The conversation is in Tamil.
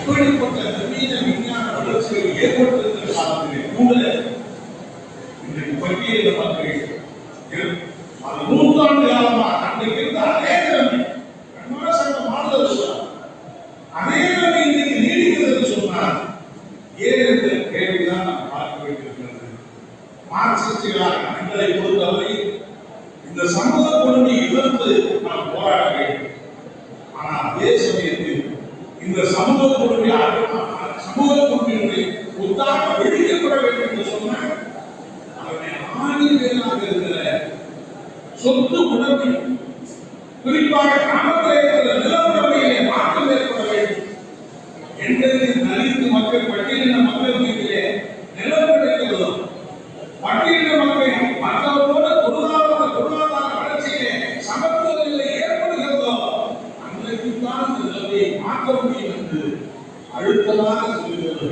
இப்படிப்பட்ட நவீன விஞ்ஞான வளர்ச்சிகள் ஏற்பட்டிருக்கிற காலத்திலே கூட இன்றைக்கு பட்டியலில் பார்க்கிறீர்கள் நூற்றாண்டு காலமாக அன்றைக்கு இருந்த அதே நிலைமை அதே நிலைமை இன்றைக்கு நீடிக்கிறது என்று சொன்னால் ஏன் என்ற கேள்விதான் நாம் பார்க்க வேண்டியிருக்கிறது. மார்க்சிஸ்டுகளாக எங்களை பொறுத்தவரை இந்த சமூக கொடுமையை எதிர்த்து நாம் போராட வேண்டும். ஆனால் அதே சமயத்தில் இந்த சமூக கொடுமையினுடைய உத்தாரண வெடிக்கப்பட வேண்டும் என்று சொன்னால் அதனை ஆணிவேராக இருக்கிற சொத்து உணர்வு குறிப்பாக கிராமத்தில் நிலவுடைமையிலே மாற்றம் ஏற்பட வேண்டும். என்றது தலித்து மக்கள் பட்டியலின மக்கள் மீதிலே நிலம் கிடைக்கிறதோ பட்டியலின மக்கள் மற்றவர்களோட பொருளாதார வளர்ச்சியிலே சமத்துவநிலை ஏற்படுகிறதோ அன்றைக்குத்தான் இந்த நிலையை மாற்ற முடியும் என்று அழுத்தமாக சொல்லுகிறது.